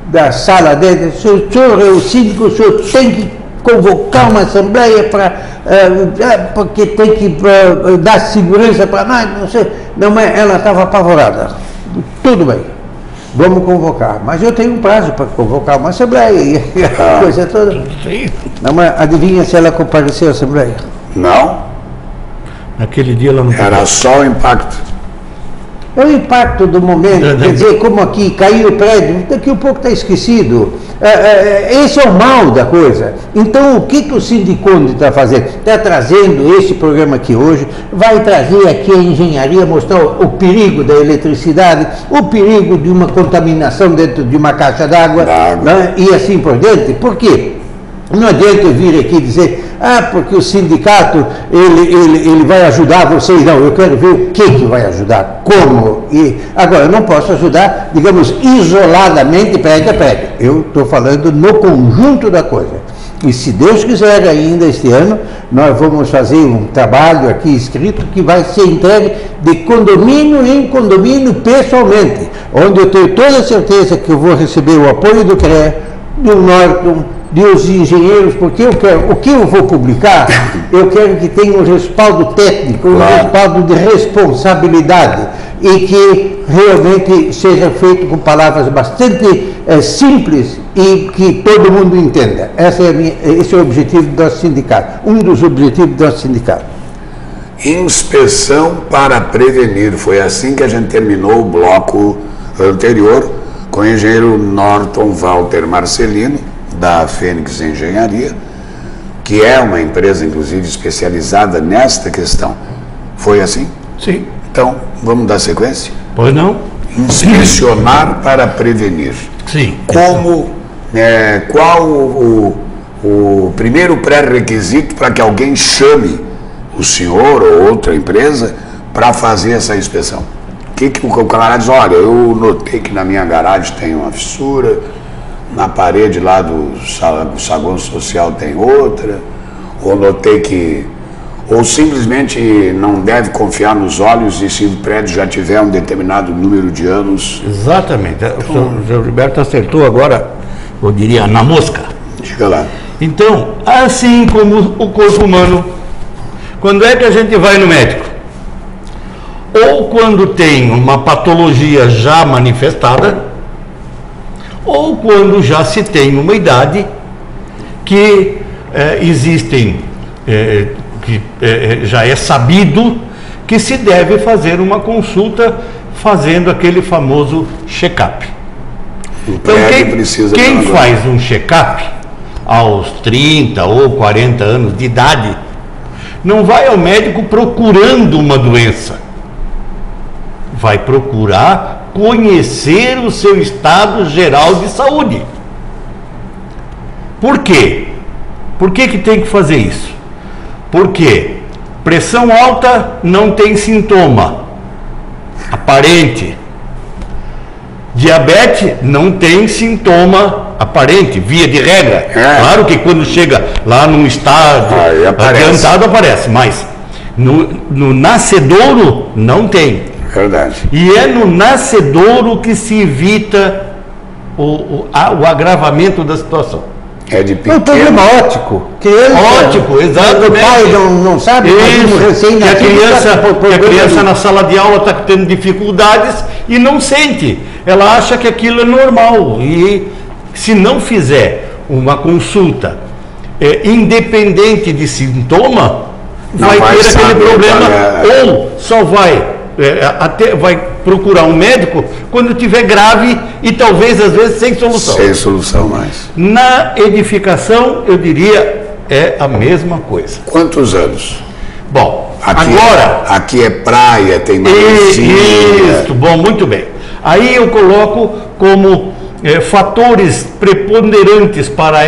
da sala dele e disse: senhor, o síndico, o senhor tem que convocar uma assembleia porque tem que dar segurança para nós, não sei. Ela estava apavorada. Tudo bem, vamos convocar. Mas eu tenho um prazo para convocar uma assembleia e a coisa toda. Adivinha se ela compareceu à assembleia? Não. Naquele dia ela não... Era só o impacto. É o impacto do momento, quer dizer, como aqui caiu o prédio, daqui a pouco está esquecido. Esse é o mal da coisa. Então, o que o Sindiconde está fazendo? Está trazendo esse programa aqui hoje, vai trazer aqui a engenharia, mostrar o perigo da eletricidade, o perigo de uma contaminação dentro de uma caixa d'água, né? E assim por diante. Por quê? Não adianta eu vir aqui dizer, porque o sindicato, ele vai ajudar vocês. Não, eu quero ver o que vai ajudar, como. E agora, eu não posso ajudar, digamos, isoladamente, prédio a prédio. Eu estou falando no conjunto da coisa. E se Deus quiser, ainda este ano, nós vamos fazer um trabalho aqui escrito que vai ser entregue de condomínio em condomínio pessoalmente, onde eu tenho toda a certeza que eu vou receber o apoio do CREA, do Norton, dos engenheiros, porque eu quero, o que eu vou publicar, eu quero que tenha um respaldo técnico, um respaldo de responsabilidade, e que realmente seja feito com palavras bastante simples e que todo mundo entenda. Esse é o objetivo do nosso sindicato, um dos objetivos do nosso sindicato. Inspeção para prevenir, foi assim que a gente terminou o bloco anterior, com o engenheiro Norton Walter Marcelino, da Fênix Engenharia, que é uma empresa, inclusive, especializada nesta questão. Foi assim? Sim. Então, vamos dar sequência? Pois não. Inspecionar para prevenir. Sim. Qual o primeiro pré-requisito para que alguém chame o senhor ou outra empresa para fazer essa inspeção? O camarada diz: olha, eu notei que na minha garagem tem uma fissura, na parede lá do saguão social tem outra, ou notei que... Ou simplesmente não deve confiar nos olhos e se o prédio já tiver um determinado número de anos... Exatamente. O senhor Gilberto acertou agora eu diria, na mosca. Chega lá. Então, assim como o corpo humano, quando é que a gente vai no médico? Ou quando tem uma patologia já manifestada, ou quando já se tem uma idade que já é sabido que se deve fazer uma consulta fazendo aquele famoso check-up. Então, quem faz um check-up aos 30 ou 40 anos de idade não vai ao médico procurando uma doença, vai procurar conhecer o seu estado geral de saúde. Por quê? Por que tem que fazer isso? Porque pressão alta não tem sintoma aparente. Diabetes não tem sintoma aparente, via de regra. Claro que quando chega lá num estado adiantado aparece, mas no nascedouro não tem. Verdade. E é no nascedouro que se evita o agravamento da situação. É de pequeno. É um problema ótico. Ótico, exatamente. O pai não sabe, que a criança na sala de aula está tendo dificuldades e não sente. Ela acha que aquilo é normal. E se não fizer uma consulta independente de sintoma, vai ter aquele problema, ou só vai procurar um médico quando tiver grave e talvez às vezes sem solução. Sem solução mais. Na edificação, eu diria, é a mesma coisa. Quantos anos? Bom, agora... Aqui é praia, tem maresia. Isso, bom, muito bem. Aí eu coloco como fatores preponderantes para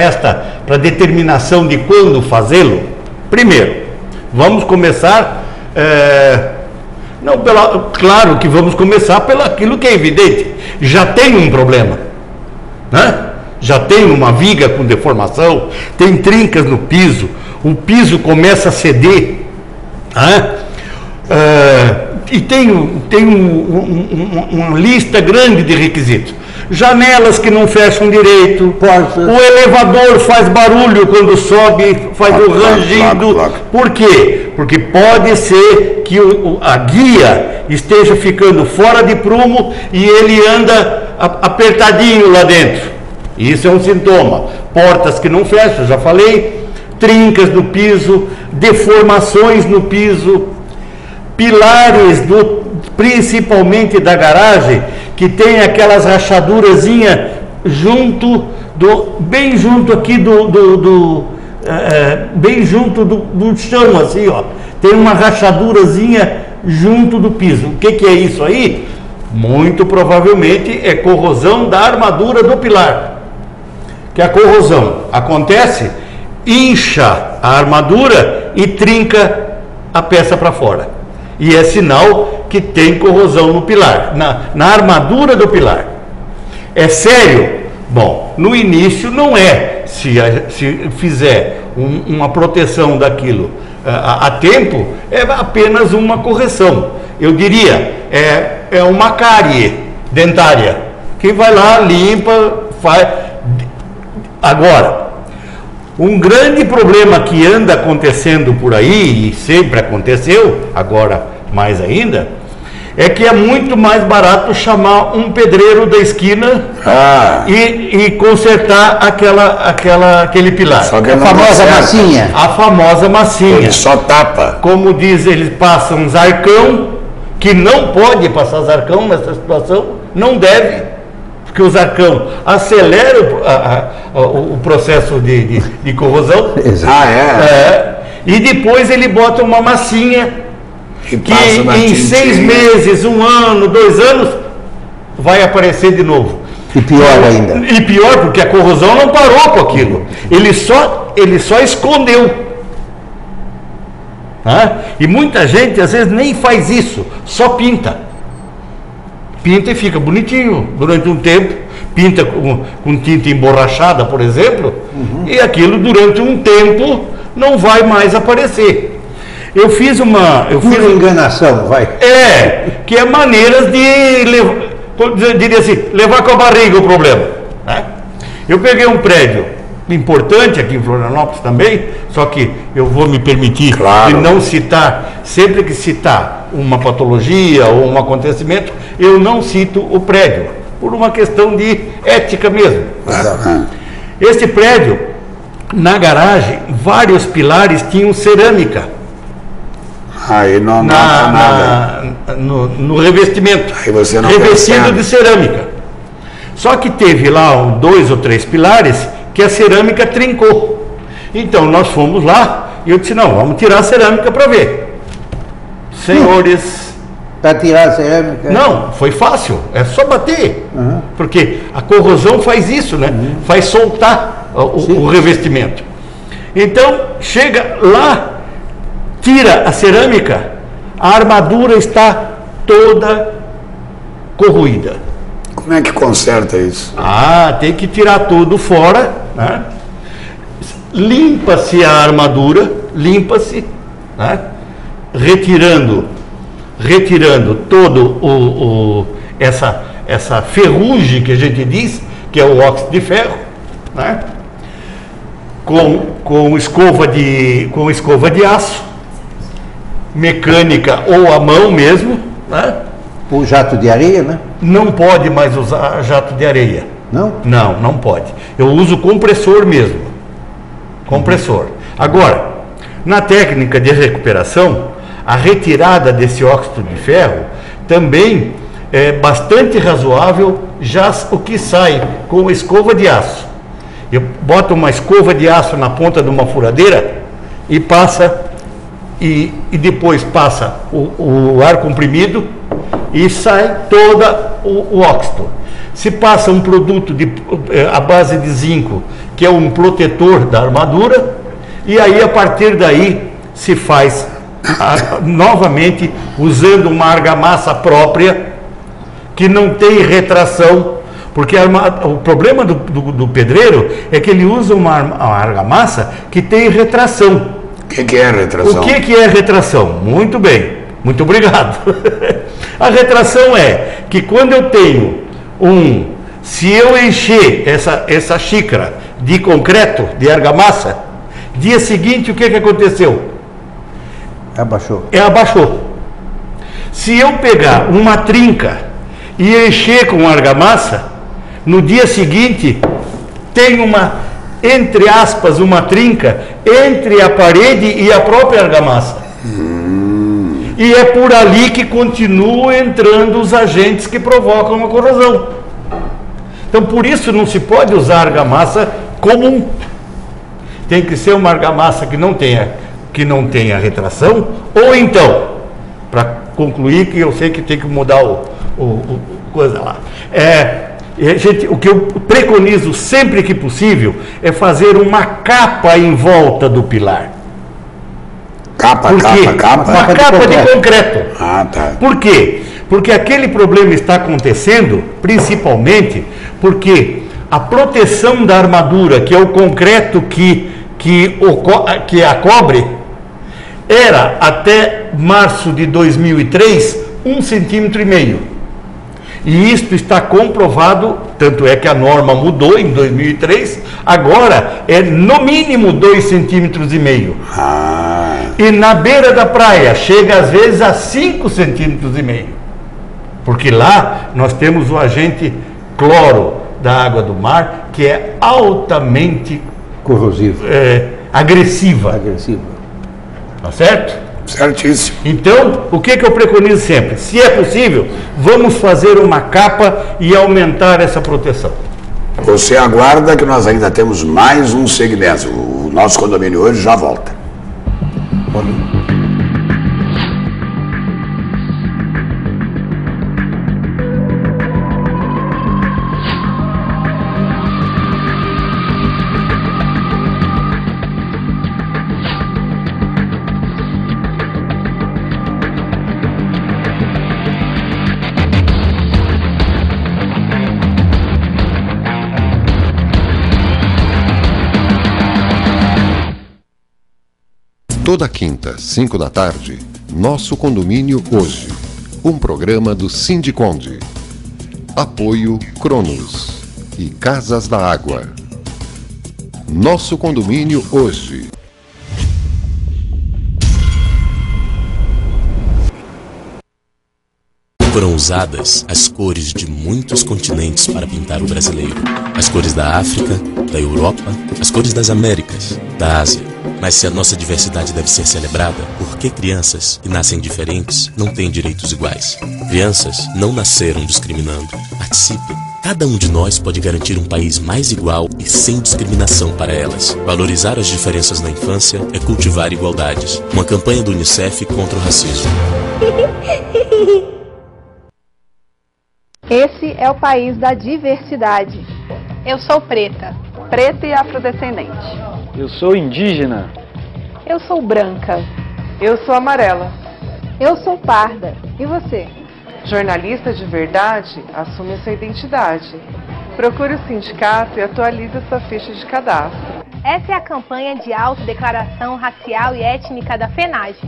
a determinação de quando fazê-lo. Primeiro, vamos começar... claro que vamos começar pelo aquilo que é evidente. Já tem um problema, né? Já tem uma viga com deformação, tem trincas no piso, o piso começa a ceder, né? E tem uma lista grande de requisitos. Janelas que não fecham direito, o elevador faz barulho quando sobe, faz o rangido. Por quê? Porque pode ser que a guia esteja ficando fora de prumo e ele anda apertadinho lá dentro. Isso é um sintoma. Portas que não fecham, já falei, trincas no piso, deformações no piso, pilares principalmente da garagem, que tem aquelas rachadurazinhas bem junto aqui bem junto do chão, assim, ó. Tem uma rachadurazinha junto do piso. O que é isso aí? Muito provavelmente é corrosão da armadura do pilar. Que a corrosão acontece, incha a armadura e trinca a peça para fora. E é sinal que tem corrosão no pilar, na armadura do pilar. É sério? Bom, no início não é. Se fizer uma proteção daquilo a tempo, é apenas uma correção. Eu diria, é uma cárie dentária, que vai lá, limpa, faz. Agora, um grande problema que anda acontecendo por aí, e sempre aconteceu, agora mais ainda, é que é muito mais barato chamar um pedreiro da esquina e consertar aquele pilar. Só que a famosa massinha. A famosa massinha. Ele só tapa. Como diz, eles passam zarcão, que não pode passar zarcão nessa situação, não deve, porque o zarcão acelera o processo de corrosão. E depois ele bota uma massinha que em 6 meses, 1 ano, 2 anos vai aparecer de novo. E pior ainda. E pior, porque a corrosão não parou com aquilo. Ele só escondeu. E muita gente às vezes nem faz isso, só pinta. Pinta e fica bonitinho durante um tempo, pinta com tinta emborrachada, por exemplo, e aquilo durante um tempo não vai mais aparecer. Eu fiz uma enganação, vai. Que é maneiras de diria assim, levar com a barriga o problema, né? Eu peguei um prédio importante aqui em Florianópolis também, só que eu vou me permitir de não citar, sempre que citar uma patologia ou um acontecimento, eu não cito o prédio, por uma questão de ética mesmo. Este prédio, na garagem, vários pilares tinham cerâmica. Aí não nada. No revestimento, Aí você não revestido percebe. de cerâmica. Só que teve lá 2 ou 3 pilares que a cerâmica trincou. Então nós fomos lá e eu disse, não, vamos tirar a cerâmica para ver. Senhores... Para tirar a cerâmica? Não, foi fácil, é só bater. Porque a corrosão faz isso, né? Faz soltar o revestimento. Então, chega lá, tira a cerâmica, a armadura está toda corroída. Como é que conserta isso? Tem que tirar tudo fora, né? Limpa-se a armadura, limpa-se, né? Retirando todo essa ferrugem que a gente diz, que é o óxido de ferro, né? Com escova de aço, mecânica ou à mão mesmo, né? O jato de areia, né? Não pode mais usar jato de areia. Não? Não pode. Eu uso compressor mesmo. Compressor. Agora, na técnica de recuperação, a retirada desse óxido de ferro também é bastante razoável, já o que sai com escova de aço. Eu boto uma escova de aço na ponta de uma furadeira e passa, e depois passa o ar comprimido e sai todo o óxido. Se passa um produto à base de zinco, que é um protetor da armadura, e aí a partir daí se faz novamente usando uma argamassa própria, que não tem retração, porque o problema do pedreiro é que ele usa uma argamassa que tem retração. O que é retração? O que é retração? Muito bem, muito obrigado. A retração é que quando eu tenho se eu encher essa xícara de concreto, de argamassa, dia seguinte o que aconteceu? Abaixou. Se eu pegar uma trinca e encher com argamassa, no dia seguinte tem entre aspas, uma trinca entre a parede e a própria argamassa. E é por ali que continuam entrando os agentes que provocam a corrosão. Então, por isso não se pode usar argamassa comum. Tem que ser uma argamassa que não tenha retração, ou então, para concluir, que eu sei que tem que mudar coisa lá. O que eu preconizo sempre que possível é fazer uma capa em volta do pilar. Capa? Uma capa de concreto. Tá. Por quê? Porque aquele problema está acontecendo principalmente porque a proteção da armadura, que é o concreto que a cobre, era até março de 2003 1,5 cm. E isto está comprovado, tanto é que a norma mudou em 2003, agora é no mínimo 2,5 cm. E na beira da praia chega às vezes a 5,5 cm. Porque lá nós temos o agente cloro da água do mar, que é altamente corrosivo, agressiva. Tá certo? Certíssimo. Então, o que eu preconizo sempre? Se é possível, vamos fazer uma capa e aumentar essa proteção. Você aguarda que nós ainda temos mais um segmento. O nosso condomínio hoje já volta. Toda quinta, 5 da tarde, Nosso Condomínio Hoje. Um programa do Sindiconde. Apoio Cronos e Casas da Água. Nosso Condomínio Hoje. Foram usadas as cores de muitos continentes para pintar o brasileiro. As cores da África, da Europa, as cores das Américas, da Ásia. Mas se a nossa diversidade deve ser celebrada, por que crianças que nascem diferentes não têm direitos iguais? Crianças não nasceram discriminando. Participe. Cada um de nós pode garantir um país mais igual e sem discriminação para elas. Valorizar as diferenças na infância é cultivar igualdades. Uma campanha do UNICEF contra o racismo. Esse é o país da diversidade. Eu sou preta. Preta e afrodescendente. Eu sou indígena. Eu sou branca. Eu sou amarela. Eu sou parda. E você? Jornalista de verdade assume sua identidade. Procure o sindicato e atualize sua ficha de cadastro. Essa é a campanha de autodeclaração racial e étnica da FENAGE.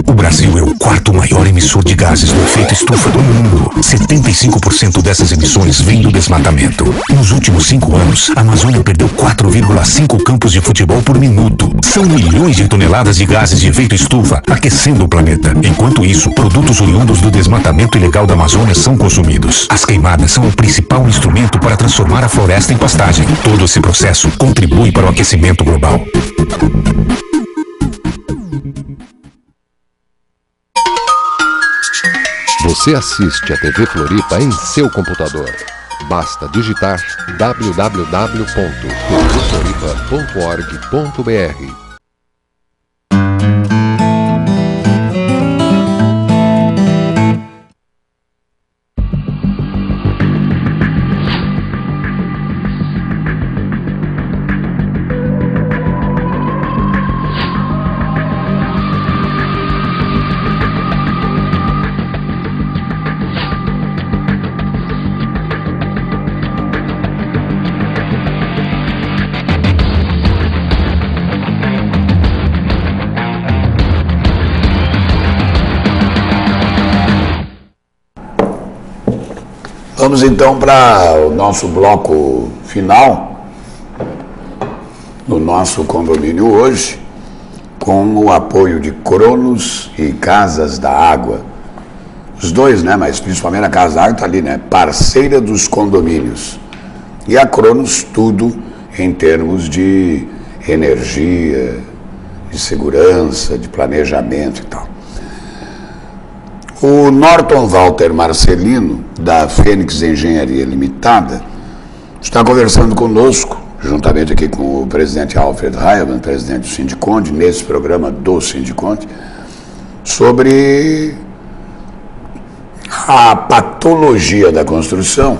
O Brasil é o quarto maior emissor de gases do efeito estufa do mundo. 75% dessas emissões vêm do desmatamento. Nos últimos 5 anos, a Amazônia perdeu 4,5 campos de futebol por minuto. São milhões de toneladas de gases de efeito estufa aquecendo o planeta. Enquanto isso, produtos oriundos do desmatamento ilegal da Amazônia são consumidos. As queimadas são o principal instrumento para transformar a floresta em pastagem. Todo esse processo contribui para o aquecimento global. Você assiste a TV Floripa em seu computador. Basta digitar www.tvfloripa.org.br. Vamos então para o nosso bloco final, no nosso condomínio hoje, com o apoio de Cronos e Casas da Água. Os dois, né? Mas principalmente a Casa da Água está ali, né? Parceira dos condomínios. E a Cronos, tudo em termos de energia, de segurança, de planejamento e tal. O Norton Walter Marcelino, da Fênix Engenharia Limitada, está conversando conosco, juntamente aqui com o presidente Alfred Heilmann, presidente do Sindiconde, nesse programa do Sindiconde, sobre a patologia da construção,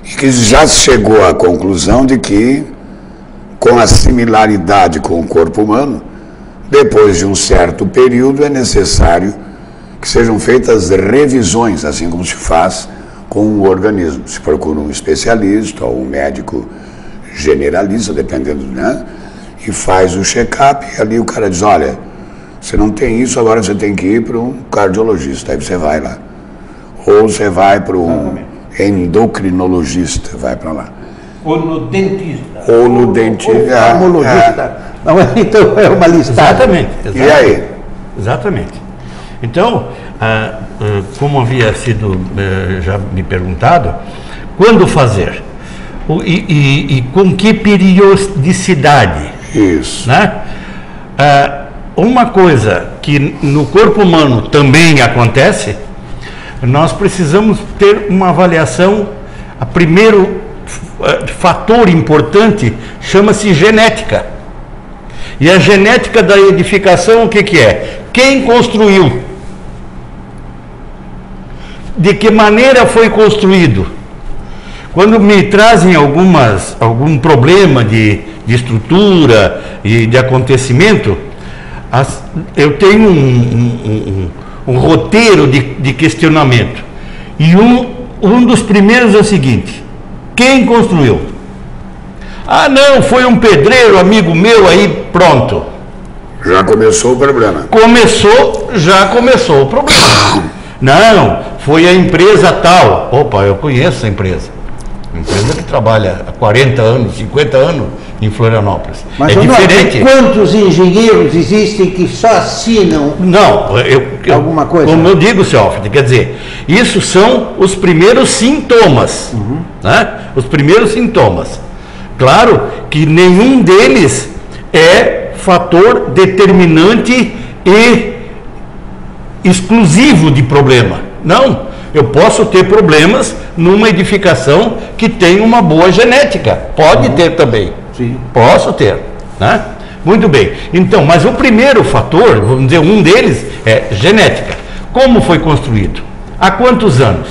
e que já chegou à conclusão de que, com a similaridade com o corpo humano, depois de um certo período é necessário que sejam feitas revisões, assim como se faz com o organismo. Se procura um especialista ou um médico generalista, dependendo, né? E faz o check-up e ali o cara diz, olha, você não tem isso, agora você tem que ir para um cardiologista. Aí você vai lá. Ou você vai para um endocrinologista, vai para lá. Ou no dentista. Ou no dentista. Ou oftalmologista. Não, então é uma lista. Exatamente. E aí? Exatamente. Então, como havia sido já me perguntado, quando fazer? E com que periodicidade? Isso. Né? Uma coisa que no corpo humano também acontece, nós precisamos ter uma avaliação. O primeiro fator importante chama-se genética. E a genética da edificação, o que é? Quem construiu? De que maneira foi construído? Quando me trazem algum problema de estrutura e de acontecimento, eu tenho um roteiro de questionamento. E um dos primeiros é o seguinte: quem construiu? Ah, não, foi um pedreiro, amigo meu, aí pronto. Já começou o problema. Já começou o problema. Não, foi a empresa tal. Opa, eu conheço essa empresa. Uma empresa que trabalha há 40 anos, 50 anos em Florianópolis. Mas é diferente. Quantos engenheiros existem que só assinam? Não, alguma coisa? Como eu digo, senhor Alfred, quer dizer, isso são os primeiros sintomas. Né? Os primeiros sintomas. Claro que nenhum deles é fator determinante e exclusivo de problema. Não, eu posso ter problemas numa edificação que tem uma boa genética. Pode ter também. Sim. Posso ter, né? Muito bem. Então, mas o primeiro fator, vamos dizer, um deles é genética. Como foi construído? Há quantos anos?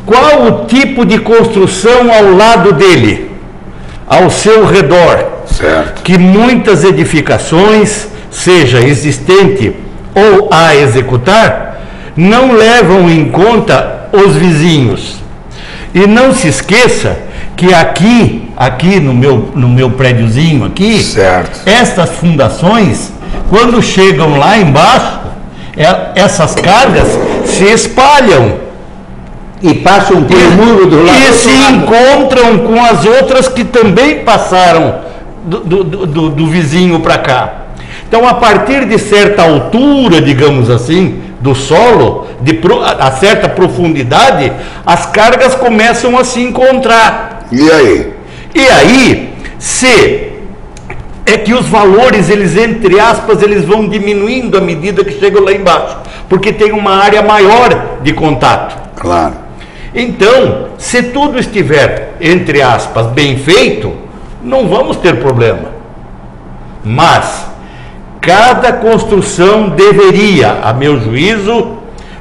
Qual o tipo de construção ao lado dele? Ao seu redor? Certo. Que muitas edificações, seja existente ou a executar, não levam em conta os vizinhos. E não se esqueça que aqui no meu prédiozinho aqui, certo, estas fundações, quando chegam lá embaixo, essas cargas se espalham. E passam pelo muro do lado. E se encontram com as outras que também passaram do vizinho para cá. Então, a partir de certa altura, digamos assim, do solo, a certa profundidade, as cargas começam a se encontrar. E aí? E aí, é que os valores, eles, entre aspas, eles vão diminuindo à medida que chegam lá embaixo, porque tem uma área maior de contato. Claro. Então, se tudo estiver, entre aspas, bem feito, não vamos ter problema. Mas cada construção deveria, a meu juízo,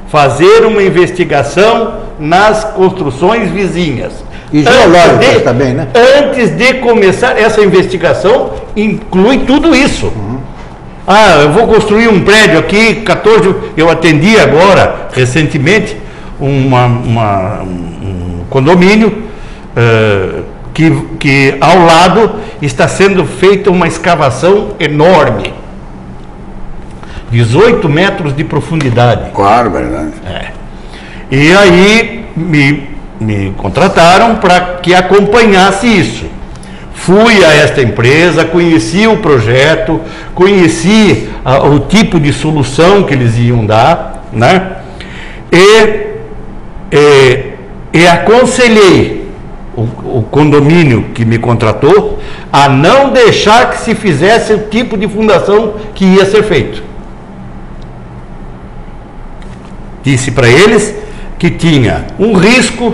fazer uma investigação nas construções vizinhas. E geológicas também, né? Antes de começar, essa investigação inclui tudo isso. Eu vou construir um prédio aqui, 14, eu atendi agora, recentemente, um condomínio que ao lado está sendo feita uma escavação enorme, 18 metros de profundidade. Claro, verdade. E aí me contrataram para que acompanhasse isso. Fui a esta empresa, conheci o projeto, conheci o tipo de solução que eles iam dar, né? E aconselhei o condomínio que me contratou a não deixar que se fizesse o tipo de fundação que ia ser feito. Disse para eles que tinha um risco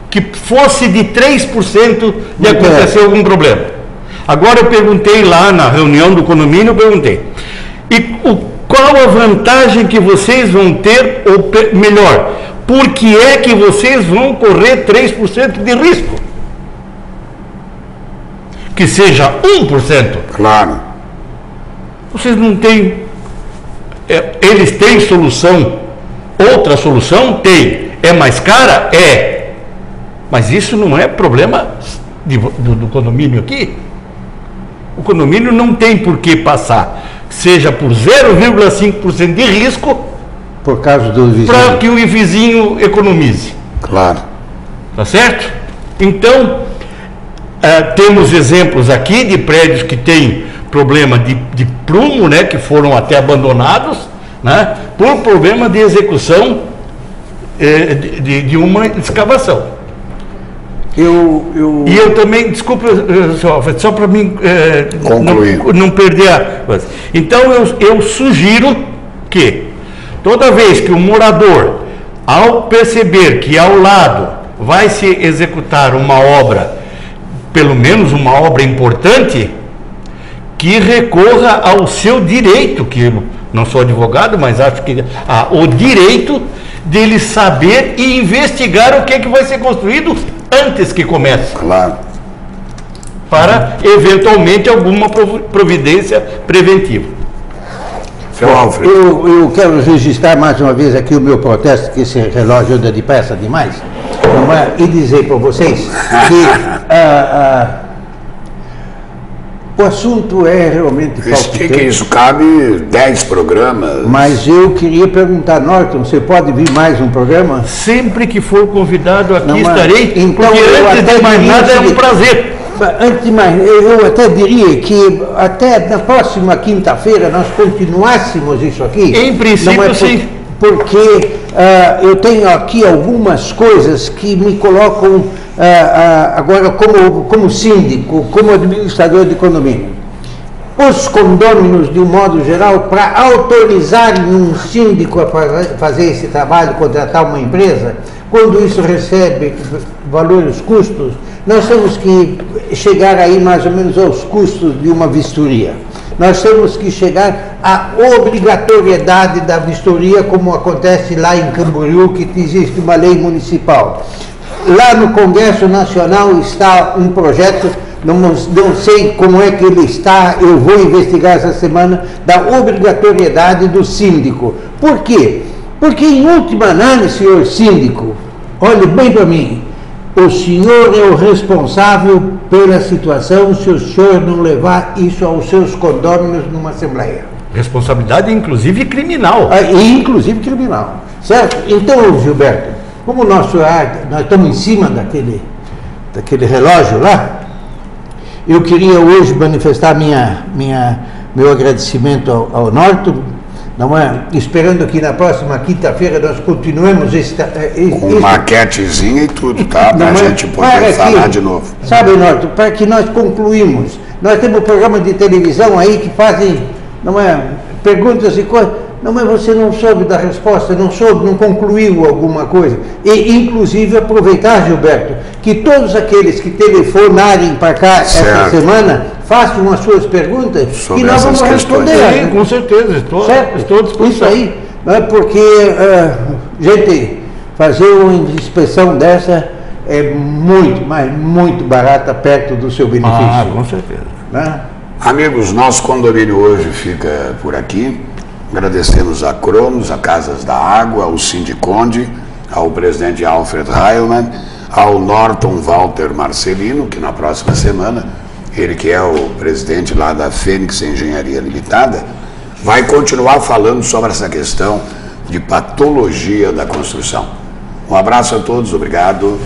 que fosse de 3% de acontecer algum problema. Agora eu perguntei lá na reunião do condomínio, eu perguntei, qual a vantagem que vocês vão ter, ou melhor, por que é que vocês vão correr 3% de risco? Que seja 1%. Claro. Vocês não têm, eles têm solução, outra solução? Tem. É mais cara? É. Mas isso não é problema do condomínio aqui. O condomínio não tem por que passar, seja por 0,5% de risco, por causa do vizinho, para que o vizinho economize. Claro. Tá certo? Então, temos exemplos aqui de prédios que têm problema de prumo, né, que foram até abandonados, né, por problema de execução de uma escavação. E eu também, desculpa, só para mim não perder a... Então eu sugiro que toda vez que o morador, ao perceber que ao lado vai se executar uma obra, pelo menos uma obra importante, que recorra ao seu direito, que eu não sou advogado, mas acho que o direito dele saber e investigar o que é que vai ser construído antes que comece. Claro. Para, eventualmente, alguma providência preventiva. Seu Alfred. Eu quero registrar mais uma vez aqui o meu protesto, que esse relógio anda depressa demais, e dizer para vocês que O assunto é realmente Isso cabe 10 programas. Mas eu queria perguntar, Norton, você pode vir mais um programa? Sempre que for convidado aqui estarei, então, porque antes de mais nada é um prazer. Antes de mais, eu até diria que até na próxima quinta-feira nós continuássemos isso aqui. Em princípio, sim. Porque eu tenho aqui algumas coisas que me colocam agora como síndico, como administrador de condomínio. Os condôminos, de um modo geral, para autorizarem um síndico a fazer esse trabalho, contratar uma empresa, quando isso recebe valores, custos, nós temos que chegar aí mais ou menos aos custos de uma vistoria. Nós temos que chegar à obrigatoriedade da vistoria, como acontece lá em Camboriú, que existe uma lei municipal. Lá no Congresso Nacional está um projeto, não sei como é que ele está, eu vou investigar essa semana, da obrigatoriedade do síndico. Por quê? Porque, em última análise, senhor síndico, olhe bem para mim, o senhor é o responsável pela situação se o senhor não levar isso aos seus condôminos numa assembleia. Responsabilidade, inclusive, criminal. Inclusive criminal, certo? Então, Gilberto, como nós estamos em cima daquele relógio lá, eu queria hoje manifestar meu agradecimento ao Norton, não é? Esperando que na próxima quinta-feira nós continuemos com maquetezinha e tudo, tá? Para a gente poder falar de novo. Sabe, Norton, para que nós concluímos, nós temos um programa de televisão aí que fazem, não é, perguntas e coisas, não, mas você não soube da resposta, não concluiu alguma coisa. E, inclusive, aproveitar, Gilberto, que todos aqueles que telefonarem para cá essa semana façam as suas perguntas sobre e nós vamos responder. Sim, com certeza, estou à disposição. Isso aí, não é porque, gente, fazer uma inspeção dessa é muito, mas muito barata perto do seu benefício. Com certeza. Né? Amigos, nosso condomínio hoje fica por aqui. Agradecemos a Cronos, a Casas da Água, ao Sindiconde, ao presidente Alfred Heilmann, ao Norton Walter Marcelino, que na próxima semana, ele que é o presidente lá da Fênix Engenharia Limitada, vai continuar falando sobre essa questão de patologia da construção. Um abraço a todos, obrigado.